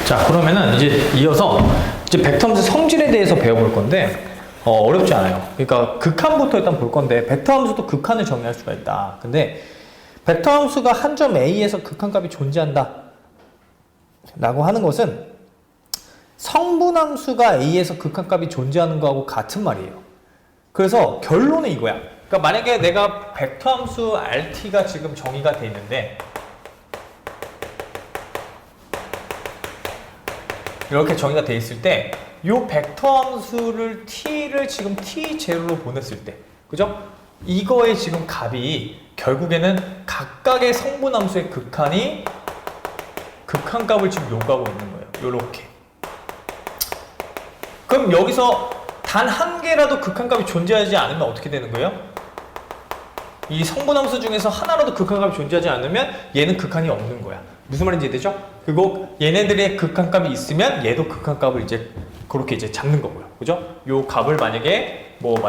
자, 그러면은 이제 이어서 이제 벡터 함수 성질에 대해서 배워볼 건데 어렵지 않아요. 그러니까 극한부터 일단 볼 건데 벡터 함수도 극한을 정의할 수가 있다. 근데 벡터 함수가 한 점 A에서 극한값이 존재한다 라고 하는 것은 성분함수가 A에서 극한값이 존재하는 거하고 같은 말이에요. 그래서 결론은 이거야. 그러니까 만약에 내가 벡터 함수 RT가 지금 정의가 돼 있는데 이렇게 정의가 돼 있을 때 이 벡터 함수를 t를 지금 t0로 보냈을 때, 그죠? 이거의 지금 값이 결국에는 각각의 성분함수의 극한이 극한값을 지금 요구하고 있는 거예요. 요렇게. 그럼 여기서 단 한 개라도 극한값이 존재하지 않으면 어떻게 되는 거예요? 이 성분함수 중에서 하나라도 극한값이 존재하지 않으면 얘는 극한이 없는 거야. 무슨 말인지 이해되죠? 그리고 얘네들의 극한값이 있으면 얘도 극한값을 이제 그렇게 이제 잡는 거고요. 그죠? 요 값을 만약에 뭐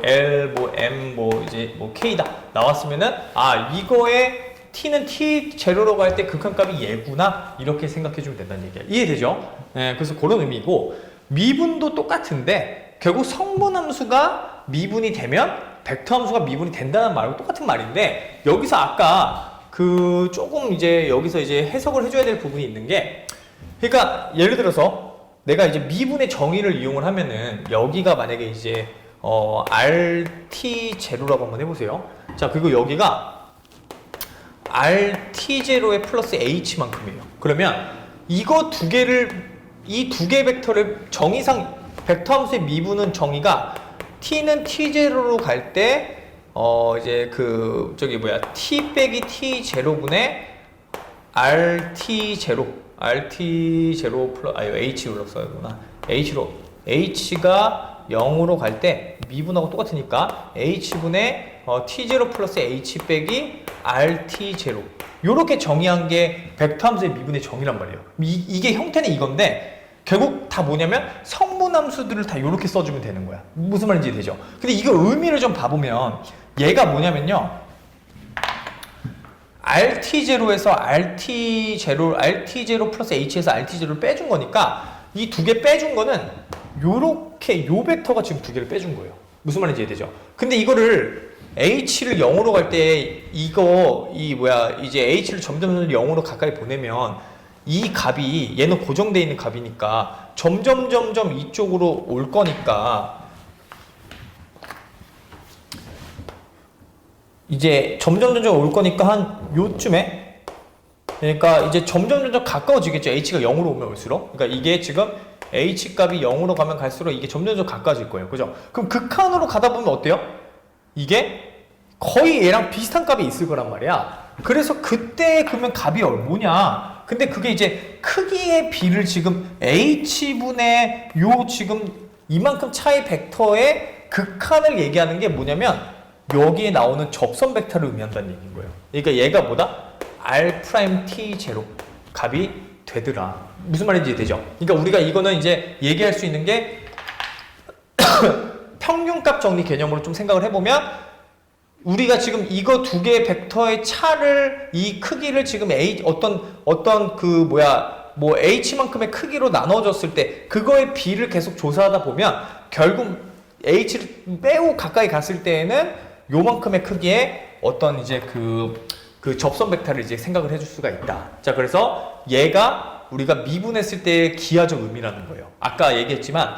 L, 뭐 M, 뭐 이제 뭐 K다 나왔으면은 아, 이거의 T는 T0로 갈 때 극한값이 얘구나. 이렇게 생각해 주면 된다는 얘기야. 이해되죠? 네, 그래서 그런 의미고 미분도 똑같은데 결국 성분함수가 미분이 되면 벡터 함수가 미분이 된다는 말하고 똑같은 말인데 여기서 아까 그 조금 이제 여기서 이제 해석을 해줘야 될 부분이 있는 게 그러니까 예를 들어서 내가 이제 미분의 정의를 이용을 하면은 여기가 만약에 이제 RT0라고 한번 해보세요. 자, 그리고 여기가 RT0의 플러스 H만큼이에요. 그러면 이거 두 개를 이 두 개 벡터를 정의상 벡터 함수의 미분은 정의가 t는 t0로 갈 때 이제 그 저기 뭐야 t 빼기 t0분의 rt0 플러스 h로 써야구나 h가 0으로 갈 때 미분하고 똑같으니까 h분의 t0 플러스 h 빼기 rt0 요렇게 정의한 게 벡터 함수의 미분의 정의란 말이에요. 이게 형태는 이건데 결국 다 뭐냐면 성분함수들을 다 이렇게 써주면 되는 거야. 무슨 말인지 되죠? 근데 이거 의미를 좀 봐보면 얘가 뭐냐면요 RT0에서 RT0 플러스 H에서 RT0를 빼준 거니까 이 두 개 빼준 거는 요렇게 요 벡터가 지금 두 개를 빼준 거예요. 무슨 말인지 이해되죠? 근데 이거를 H를 0으로 갈 때 이제 H를 점점 0으로 가까이 보내면 이 값이 얘는 고정되어 있는 값이니까 점점 이쪽으로 올 거니까 이제 점점 올 거니까 한 요쯤에 그러니까 이제 점점 가까워지겠죠. H가 0으로 오면 올수록. 그러니까 이게 지금 H 값이 0으로 가면 갈수록 이게 점점 가까워질 거예요. 그죠? 그럼 극한으로 가다 보면 어때요? 이게 거의 얘랑 비슷한 값이 있을 거란 말이야. 그래서 그때 그러면 값이 뭐냐? 근데 그게 이제 크기의 비를 지금 h분의 요 지금 이만큼 차이 벡터의 극한을 얘기하는 게 뭐냐면 여기에 나오는 접선 벡터를 의미한다는 얘기인 거예요. 그러니까 얘가 뭐다? R't0 값이 되더라. 무슨 말인지 되죠? 그러니까 우리가 이거는 이제 얘기할 수 있는 게 평균값 정리 개념으로 좀 생각을 해보면 우리가 지금 이거 두 개의 벡터의 차를 이 크기를 지금 어떤 그 h만큼의 크기로 나눠줬을 때 그거의 비를 계속 조사하다 보면 결국 h를 매우 가까이 갔을 때에는 요만큼의 크기의 어떤 이제 그 접선 벡터를 이제 생각을 해줄 수가 있다. 자, 그래서 얘가 우리가 미분했을 때의 기하적 의미라는 거예요. 아까 얘기했지만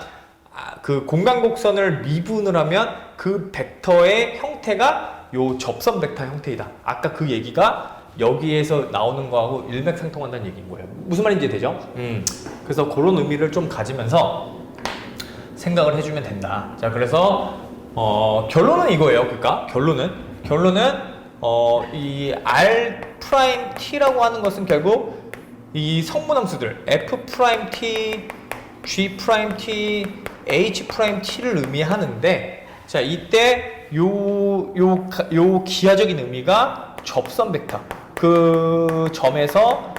그 공간 곡선을 미분을 하면 그 벡터의 형태가 요 접선 벡터 형태이다. 아까 그 얘기가 여기에서 나오는 거하고 일맥상통한다는 얘기인 거예요. 무슨 말인지 되죠? 그래서 그런 의미를 좀 가지면서 생각을 해주면 된다. 자, 그래서 결론은 이거예요. 그러니까 결론은 이 R'T라고 하는 것은 결국 이 성분함수들 F'T, G'T, H'T를 의미하는데 자, 이때 요 기하적인 의미가 접선 벡터 그 점에서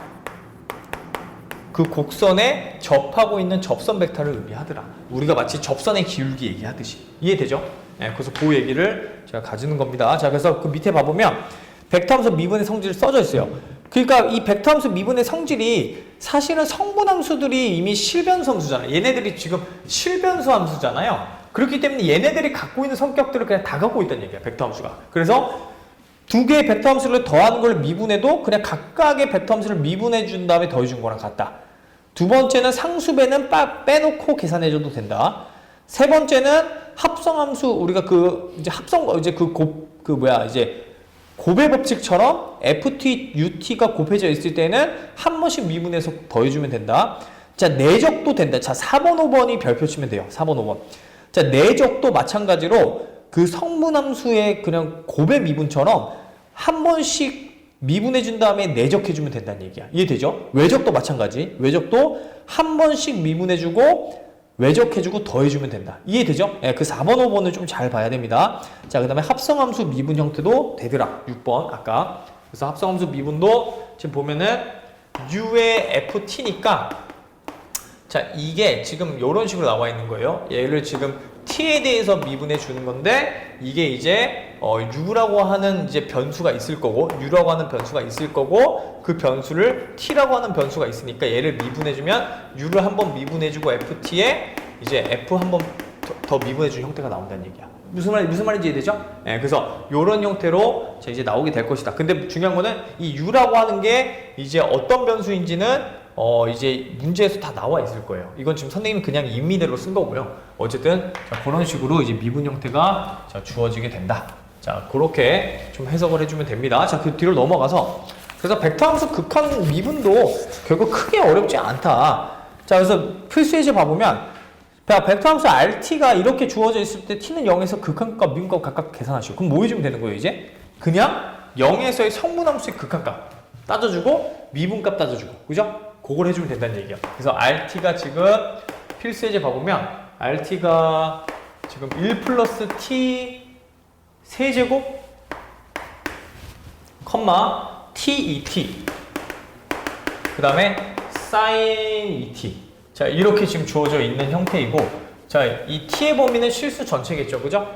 그 곡선에 접하고 있는 접선 벡터를 의미하더라. 우리가 마치 접선의 기울기 얘기하듯이. 이해되죠? 네, 그래서 그 얘기를 제가 가지는 겁니다. 자, 그래서 그 밑에 봐보면 벡터 함수 미분의 성질을 써져 있어요. 그러니까 이 벡터 함수 미분의 성질이 사실은 성분 함수들이 이미 실변수 함수잖아요. 얘네들이 지금 실변수 함수잖아요. 그렇기 때문에 얘네들이 갖고 있는 성격들을 그냥 다 갖고 있다는 얘기야, 벡터 함수가. 그래서 두 개의 벡터 함수를 더하는 걸 미분해도 그냥 각각의 벡터 함수를 미분해 준 다음에 더해 준 거랑 같다. 두 번째는 상수배는 빼놓고 계산해줘도 된다. 세 번째는 합성함수, 우리가 이제 이제 이제 곱의 법칙처럼 FT, UT가 곱해져 있을 때는 한 번씩 미분해서 더해주면 된다. 자, 내적도 된다. 자, 4번, 5번이 별표 치면 돼요. 4번, 5번. 자, 내적도 마찬가지로 그 성분함수의 그냥 곱의 미분처럼 한 번씩 미분해준 다음에 내적해주면 된다는 얘기야. 이해되죠? 외적도 마찬가지. 외적도 한 번씩 미분해주고 외적해주고 더해주면 된다. 이해되죠? 네, 그 4번, 5번을 좀 잘 봐야 됩니다. 자, 그 다음에 합성함수 미분 형태도 되더라. 6번 아까. 그래서 합성함수 미분도 지금 보면은 U의 FT니까 자, 이게 지금 이런 식으로 나와 있는 거예요. 얘를 지금 T에 대해서 미분해 주는 건데 이게 이제 U라고 하는 이제 변수가 있을 거고 U라고 하는 변수가 있을 거고 그 변수를 T라고 하는 변수가 있으니까 얘를 미분해 주면 U를 한번 미분해 주고 FT에 이제 F 한번 더 미분해 준 형태가 나온다는 얘기야. 무슨 말인지 이해되죠? 네, 그래서 이런 형태로 이제 나오게 될 것이다. 근데 중요한 거는 이 U라고 하는 게 이제 어떤 변수인지는 이제 문제에서 다 나와 있을 거예요. 이건 지금 선생님이 그냥 임의대로 쓴 거고요. 어쨌든 자, 그런 식으로 이제 미분 형태가 자, 주어지게 된다. 자, 그렇게 좀 해석을 해주면 됩니다. 자, 그 뒤로 넘어가서 그래서 벡터 함수 극한 미분도 결국 크게 어렵지 않다. 자, 그래서 필수 예제 봐보면 벡터 함수 RT가 이렇게 주어져 있을 때 T는 0에서 극한값, 미분값 각각 계산하시고 그럼 뭐 해주면 되는 거예요, 이제? 그냥 0에서의 성분함수의 극한값 따져주고 미분값 따져주고, 그죠? 그걸 해주면 된다는 얘기야. 그래서 RT가 지금 필수 예제 봐보면 RT가 지금 1 플러스 T 세제곱 컴마 TET 그 다음에 sin ET 자, 이렇게 지금 주어져 있는 형태이고 자, 이 T의 범위는 실수 전체겠죠, 그죠?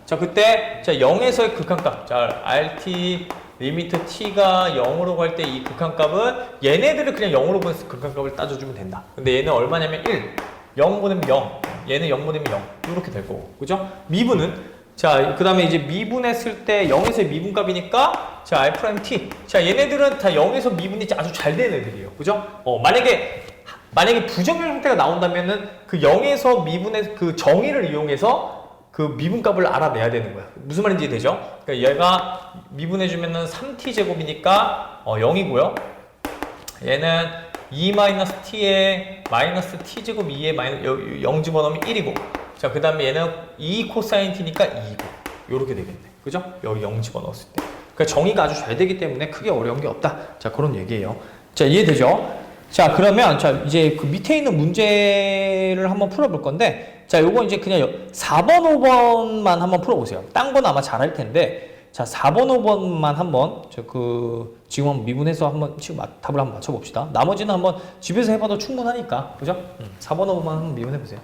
자, 그때 자 0에서의 극한값 자, RT 리미트 t가 0으로 갈 때 이 극한값은 얘네들을 그냥 0으로 보내서 극한값을 따져주면 된다. 근데 얘는 얼마냐면 1, 0 보내면 0, 얘는 0 보내면 0 이렇게 될 거고, 그죠? 미분은 자, 그 다음에 이제 미분했을 때 0에서의 미분값이니까 자, R'T 자, 얘네들은 다 0에서 미분이 아주 잘 되는 애들이에요, 그죠? 만약에 부정형 형태가 나온다면은 그 0에서 미분의 그 정의를 이용해서 그 미분값을 알아내야 되는 거야. 무슨 말인지 되죠? 그러니까 얘가 미분해주면은 3t제곱이니까 0이고요. 얘는 2-t에 마이너스 t제곱 2에 0 집어넣으면 1이고 자, 그 다음에 얘는 2 코사인 t니까 2이고 요렇게 되겠네. 그죠? 여기 0 집어넣었을 때. 그러니까 정의가 아주 잘 되기 때문에 크게 어려운 게 없다. 자, 그런 얘기예요. 자, 이해되죠? 자, 그러면 자, 이제 그 밑에 있는 문제를 한번 풀어볼 건데 자, 요거 이제 그냥 4번, 5번만 한번 풀어보세요. 딴 건 아마 잘할 텐데 자, 4번, 5번만 한번 지금 한번 미분해서 한번 지금 답을 한번 맞춰봅시다. 나머지는 한번 집에서 해봐도 충분하니까, 그죠? 4번, 5번만 한번 미분해보세요.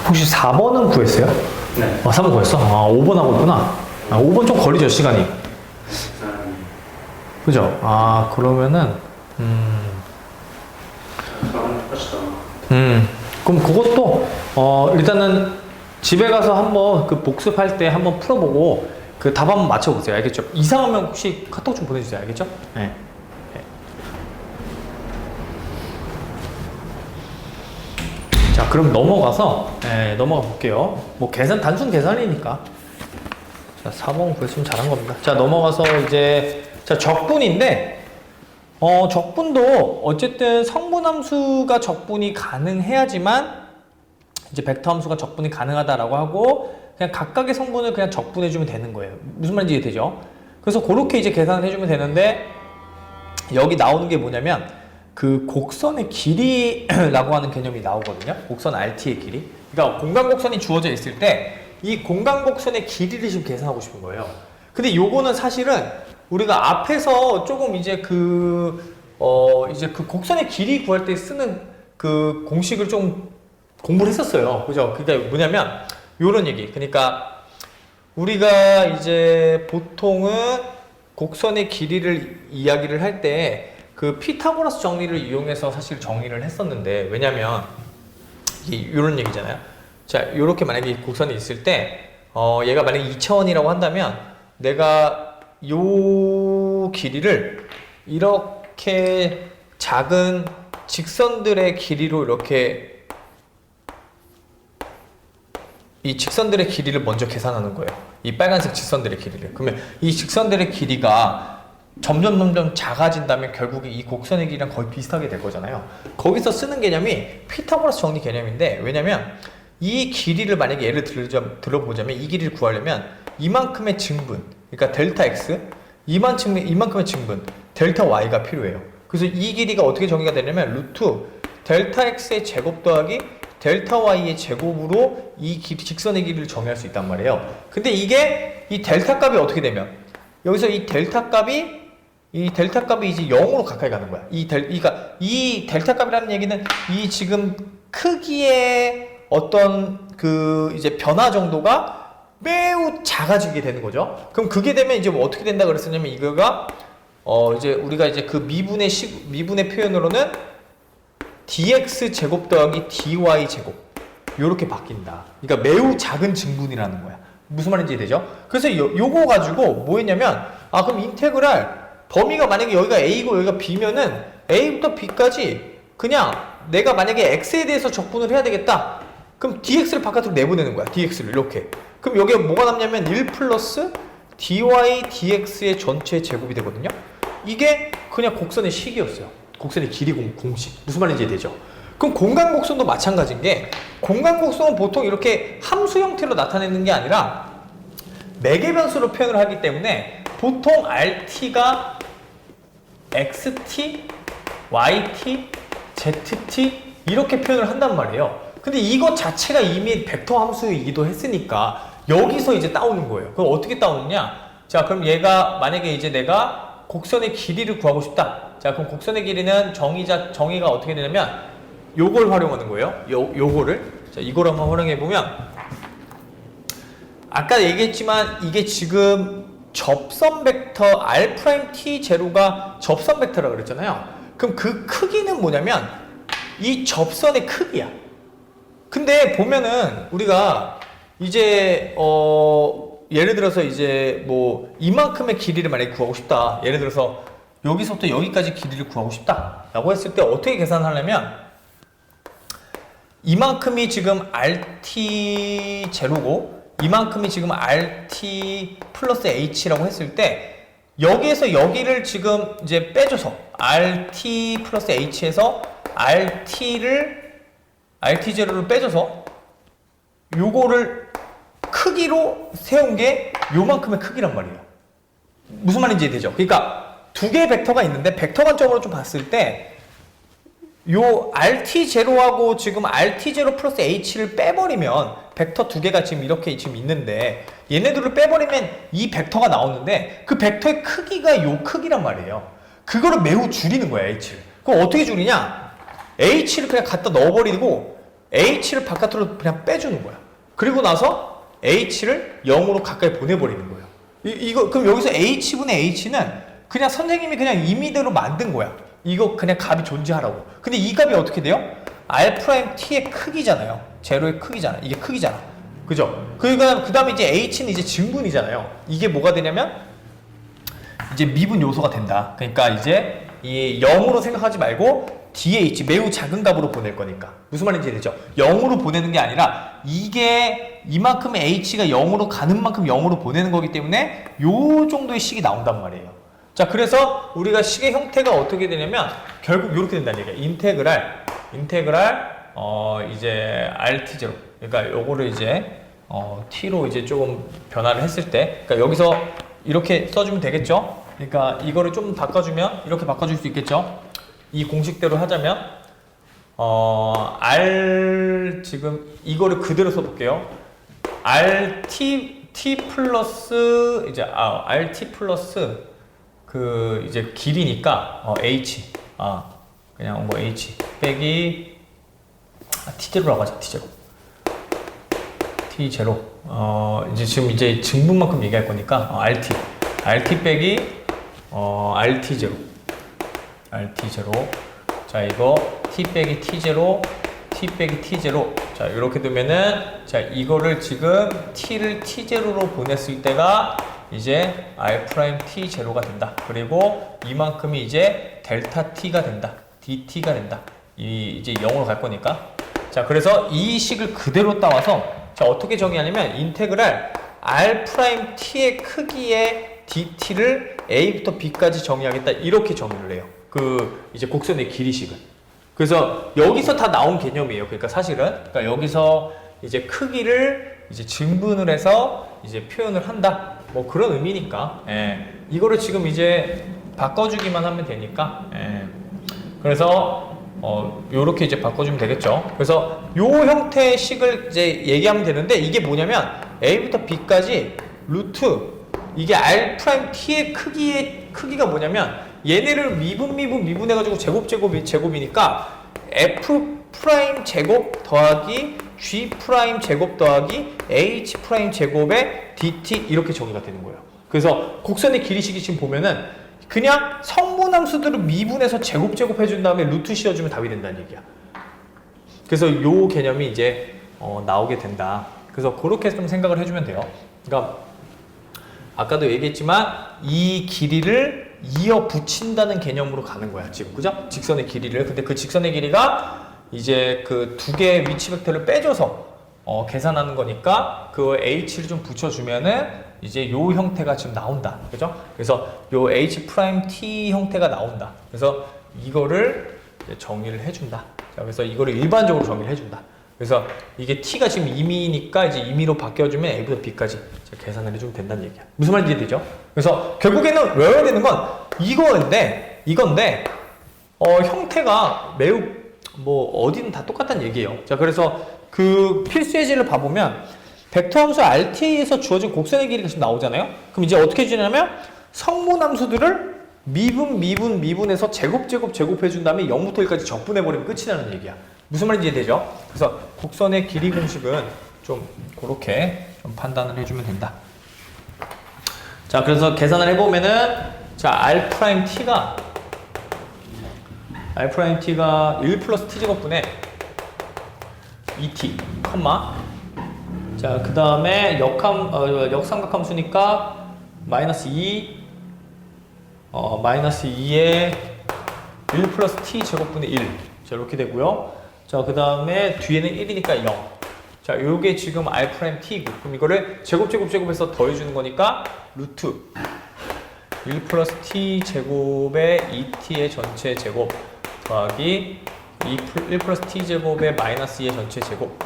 혹시 4번은 구했어요? 네. 4번 구했어? 5번 하고 있구나. 5번 좀 걸리죠, 시간이. 그죠? 그러면은, 그럼 그것도, 일단은 집에 가서 한번 그 복습할 때 한번 풀어보고, 그 답 한번 맞춰보세요. 알겠죠? 이상하면 혹시 카톡 좀 보내주세요. 알겠죠? 네. 자, 그럼 넘어가 볼게요. 뭐 단순 계산이니까. 자, 4번 구했으면 잘한 겁니다. 자, 넘어가서 이제, 자, 적분인데, 적분도 어쨌든 성분함수가 적분이 가능해야지만, 이제 벡터 함수가 적분이 가능하다라고 하고, 그냥 각각의 성분을 그냥 적분해주면 되는 거예요. 무슨 말인지 이해되죠? 그래서 그렇게 이제 계산을 해주면 되는데, 여기 나오는 게 뭐냐면, 그 곡선의 길이라고 하는 개념이 나오거든요. 곡선 RT의 길이. 그러니까 공간곡선이 주어져 있을 때 이 공간곡선의 길이를 지금 계산하고 싶은 거예요. 근데 요거는 사실은 우리가 앞에서 조금 이제 이제 그 곡선의 길이 구할 때 쓰는 그 공식을 좀 공부를 했었어요. 그죠? 그게 뭐냐면 요런 얘기. 그러니까 우리가 이제 보통은 곡선의 길이를 이야기를 할 때 그 피타고라스 정리를 이용해서 사실 정의를 했었는데, 왜냐면 이런 얘기잖아요. 자, 이렇게 만약에 곡선이 있을 때 얘가 만약에 2차원이라고 한다면 내가 요 길이를 이렇게 작은 직선들의 길이로 이렇게 이 직선들의 길이를 먼저 계산하는 거예요. 이 빨간색 직선들의 길이를. 그러면 이 직선들의 길이가 점점 작아진다면 결국에 이 곡선의 길이랑 거의 비슷하게 될 거잖아요. 거기서 쓰는 개념이 피타고라스 정리 개념인데, 왜냐면 이 길이를 만약에 예를 들어보자면 이 길이를 구하려면 이만큼의 증분, 그러니까 델타 x, 이만큼의 증분, 델타 y가 필요해요. 그래서 이 길이가 어떻게 정의가 되냐면 루트 델타 x의 제곱 더하기 델타 y의 제곱으로 이 직선의 길이를 정의할 수 있단 말이에요. 근데 이게 이 델타 값이 어떻게 되면 여기서 이 델타 값이 이제 0으로 가까이 가는 거야. 그러니까 이 델타 값이라는 얘기는 이 지금 크기의 어떤 그 이제 변화 정도가 매우 작아지게 되는 거죠. 그럼 그게 되면 이제 뭐 어떻게 된다 그랬었냐면 이거가 이제 우리가 이제 그 미분의 표현으로는 dx 제곱 더하기 dy 제곱 요렇게 바뀐다. 그러니까 매우 작은 증분이라는 거야. 무슨 말인지 이해되죠? 그래서 요거 가지고 뭐 했냐면 그럼 인테그랄 범위가 만약에 여기가 a고 여기가 b면은 a부터 b까지 그냥 내가 만약에 x에 대해서 적분을 해야 되겠다. 그럼 dx를 바깥으로 내보내는 거야. dx를 이렇게. 그럼 여기에 뭐가 남냐면 1 플러스 dy dx의 전체 제곱이 되거든요. 이게 그냥 곡선의 식이었어요. 곡선의 길이 공식. 무슨 말인지 이해되죠? 그럼 공간곡선도 마찬가지인 게, 공간곡선은 보통 이렇게 함수 형태로 나타내는 게 아니라 매개변수로 표현을 하기 때문에 보통 RT가 XT, YT, ZT 이렇게 표현을 한단 말이에요. 근데 이것 자체가 이미 벡터 함수이기도 했으니까 여기서 이제 따오는 거예요. 그럼 어떻게 따오느냐? 자, 그럼 얘가 만약에 이제 내가 곡선의 길이를 구하고 싶다. 자, 그럼 곡선의 길이는 정의가 어떻게 되냐면 요걸 활용하는 거예요. 요거를. 자, 이걸 한번 활용해 보면 아까 얘기했지만 이게 지금 접선 벡터 R'T0가 접선 벡터라고 그랬잖아요. 그럼 그 크기는 뭐냐면 이 접선의 크기야. 근데 보면은 우리가 이제 예를 들어서 이제 뭐 이만큼의 길이를 만약에 구하고 싶다. 예를 들어서 여기서부터 여기까지 길이를 구하고 싶다 라고 했을 때 어떻게 계산하려면 이만큼이 지금 RT0고 이만큼이 지금 RT 플러스 H라고 했을 때 여기에서 여기를 지금 이제 빼줘서 RT 플러스 H에서 RT0를 빼줘서 요거를 크기로 세운 게 요만큼의 크기란 말이에요. 무슨 말인지 이해되죠? 그러니까 두 개의 벡터가 있는데 벡터 관점으로 좀 봤을 때 요 RT0하고 지금 RT0 플러스 H를 빼버리면 벡터 두 개가 지금 이렇게 지금 있는데 얘네들을 빼버리면 이 벡터가 나오는데 그 벡터의 크기가 요 크기란 말이에요. 그거를 매우 줄이는 거야, H를. 그럼 어떻게 줄이냐? H를 그냥 갖다 넣어버리고 h를 바깥으로 그냥 빼주는 거야. 그리고 나서 h를 0으로 가까이 보내버리는 거예요. 이거 그럼 여기서 h분의 h는 그냥 선생님이 그냥 임의대로 만든 거야. 이거 그냥 값이 존재하라고. 근데 이 값이 어떻게 돼요? r't의 크기잖아요. 제로의 크기잖아. 이게 크기잖아. 그죠? 그러니까 그 다음에 이제 h는 이제 증분이잖아요. 이게 뭐가 되냐면 이제 미분 요소가 된다. 그러니까 이제 이 0으로 생각하지 말고 dh 매우 작은 값으로 보낼 거니까. 무슨 말인지 되죠? 0으로 보내는 게 아니라 이게 이만큼의 h가 0으로 가는 만큼 0으로 보내는 거기 때문에 요 정도의 식이 나온단 말이에요. 자, 그래서 우리가 식의 형태가 어떻게 되냐면 결국 이렇게 된다는 얘기야. 인테그랄 이제 RT0. 그러니까 요거를 이제 t로 이제 조금 변화를 했을 때, 그러니까 여기서 이렇게 써주면 되겠죠? 그러니까 이거를 좀 바꿔주면 이렇게 바꿔줄 수 있겠죠? 이 공식대로 하자면 R 지금 이거를 그대로 써볼게요. t 플러스 이제 RT 플러스 그 이제 길이니까 h 그냥 뭐 h 빼기 t0라고 하자. t0 이제 지금 이제 증분만큼 얘기할 거니까 rt 빼기 rt0 자 이거 t 빼기 t0 t 빼기 t0 자 이렇게 되면은 자 이거를 지금 t를 t0로 보냈을 때가 이제 r't0가 된다. 그리고 이만큼이 이제 델타 t가 된다. dt가 된다. 이제 0으로 갈 거니까. 자, 그래서 이 식을 그대로 따와서 자, 어떻게 정의하냐면 인테그랄 r't의 크기의 dt를 a부터 b까지 정의하겠다. 이렇게 정의를 해요. 그 이제 곡선의 길이식을. 그래서 여기서 다 나온 개념이에요. 그러니까 사실은 그러니까 여기서 이제 크기를 이제 증분을 해서 이제 표현을 한다. 뭐 그런 의미니까. 이거를 지금 이제 바꿔주기만 하면 되니까. 그래서 요렇게 이제 바꿔주면 되겠죠. 그래서 요 형태의 식을 이제 얘기하면 되는데 이게 뭐냐면 a부터 b까지 루트 이게 r't의 크기가 뭐냐면 얘네를 미분해가지고 제곱이니까 f 프라임 제곱 더하기 g 프라임 제곱 더하기 h 프라임 제곱의 dt 이렇게 정의가 되는 거예요. 그래서 곡선의 길이식이 지금 보면은 그냥 성분함수들을 미분해서 제곱 해준 다음에 루트 씌워주면 답이 된다는 얘기야. 그래서 요 개념이 이제 나오게 된다. 그래서 그렇게 좀 생각을 해주면 돼요. 그러니까 아까도 얘기했지만 이 길이를 이어 붙인다는 개념으로 가는 거야 지금, 그죠? 직선의 길이를. 근데 그 직선의 길이가 이제 그 두 개의 위치 벡터를 빼줘서 계산하는 거니까 그 h를 좀 붙여주면은 이제 요 형태가 지금 나온다, 그죠? 그래서 요 h 프라임 t 형태가 나온다. 그래서 이거를 이제 정의를 해준다. 자, 그래서 이거를 일반적으로 정의를 해준다. 그래서 이게 t가 지금 임의니까 이제 임의로 바뀌어주면 a부터 b까지 계산을 해주면 된다는 얘기야. 무슨 말인지 이해되죠? 그래서 결국에는 외워야 되는 건 이건데 형태가 매우 뭐 어디는 다 똑같다는 얘기예요. 자, 그래서 그 필수 예제를 봐보면 벡터 함수 RT에서 주어진 곡선의 길이가 지금 나오잖아요. 그럼 이제 어떻게 해주냐면 성분 함수들을 미분해서 제곱해준 다음에 0부터 1까지 적분해버리면 끝이라는 얘기야. 무슨 말인지 이해되죠? 그래서 곡선의 길이 공식은 좀 그렇게 좀 판단을 해주면 된다. 자, 그래서 계산을 해보면은 자 r't가 1 플러스 t제곱분의 2t, 자, 그 다음에 역삼각함수니까 마이너스 2, 마이너스 2에 1 플러스 t 제곱분의 1. 자, 이렇게 되고요. 자, 그 다음에 뒤에는 1이니까 0. 자, 요게 지금 r't고, 그럼 이거를 제곱해서 더해주는 거니까 루트 1 플러스 t 제곱에 2t의 전체 제곱 더하기 1 플러스 t 제곱에 마이너스 2의 전체 제곱.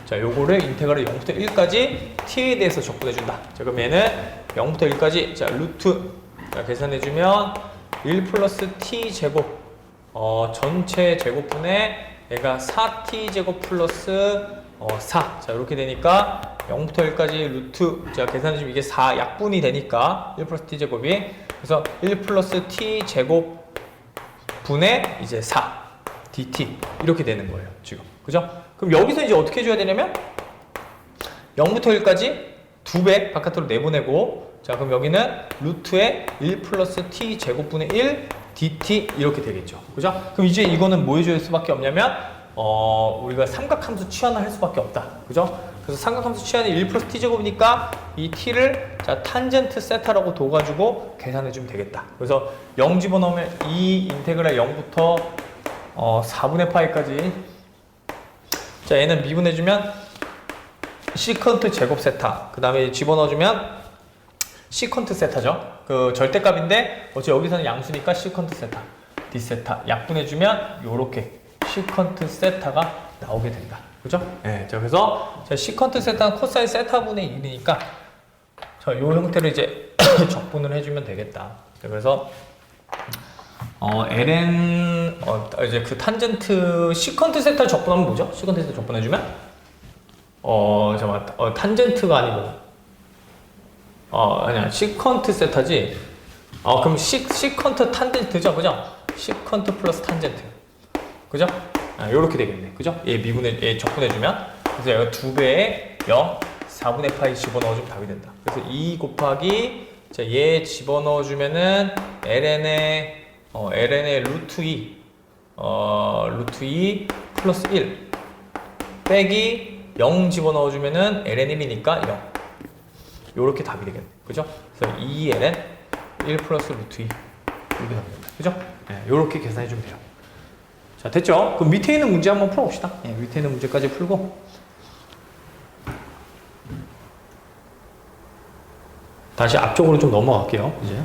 자, 요거를 인테그랄 0부터 1까지 t에 대해서 적분해준다. 자, 그럼 얘는 0부터 1까지 자 루트 자, 계산해주면 1 플러스 t 제곱 전체 제곱분의 얘가 4t 제곱 플러스 4. 자, 이렇게 되니까 0부터 1까지 루트 자, 계산해주면 이게 4 약분이 되니까 1 플러스 t 제곱이 그래서 1 플러스 t 제곱 분의 이제 4 dt 이렇게 되는 거예요 지금, 그죠? 그럼 여기서 이제 어떻게 해줘야 되냐면 0부터 1까지 2배 바깥으로 내보내고, 자 그럼 여기는 루트에 1 플러스 t 제곱분의 1 dt 이렇게 되겠죠. 그죠? 그럼 이제 이거는 뭐 해줄 수밖에 없냐면 우리가 삼각함수 치환을 할 수밖에 없다. 그죠? 그래서 삼각함수 치환이 1 플러스 t 제곱이니까 이 t를 자 탄젠트 세타라고 둬가지고 계산해 주면 되겠다. 그래서 0 집어넣으면 이 인테그랄 0부터 4분의 파이까지, 자 얘는 미분해주면 시컨트 제곱 세타, 그 다음에 집어넣어주면 시컨트 세타죠. 그 절대값인데 어차피 여기서는 양수니까 시컨트 세타, 디세타 약분해주면 요렇게 시컨트 세타가 나오게 된다. 그죠? 네, 자 그래서 시컨트 세타는 코사인 세타분의 1이니까 자, 요 형태로 이제 적분을 해주면 되겠다. 자, 그래서 ln 이제 그 탄젠트 시컨트 세타 적분하면 뭐죠? 시컨트 세타 적분해주면 잠깐만, 탄젠트가 아니고, 아니야, 시컨트 세타지. 그럼 시컨트 탄젠트죠, 그죠? 시컨트 플러스 탄젠트, 그죠? 요렇게 되겠네, 그죠? 얘 적분해주면, 그래서 얘가 2배에 0, 4분의 파이 집어넣어주면 답이 된다. 그래서 2 곱하기, 자, 얘 집어넣어주면은, ln의 루트 2, 루트 2 플러스 1, 빼기, 0 집어넣어주면은 ln1이니까 0. 요렇게 답이 되겠네. 그죠? 그래서 2ln 1 플러스 루트 2. 이렇게 답이 됩니다. 그죠? 네, 요렇게 계산해주면 돼요. 자, 됐죠? 그럼 밑에 있는 문제 한번 풀어봅시다. 네, 밑에 있는 문제까지 풀고. 다시 앞쪽으로 좀 넘어갈게요. 이제.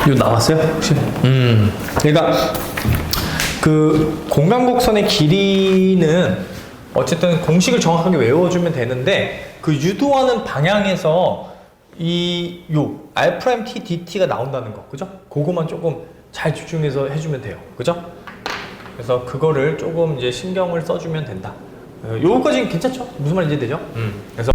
이거 나왔어요? 혹시? 그러니까 그 공간곡선의 길이는 어쨌든 공식을 정확하게 외워주면 되는데 그 유도하는 방향에서 요 R'T DT가 나온다는 거, 그죠? 그거만 조금 잘 집중해서 해주면 돼요, 그죠? 그래서 그거를 조금 이제 신경을 써주면 된다. 요거까지는 괜찮죠? 무슨 말인지 되죠? 그래서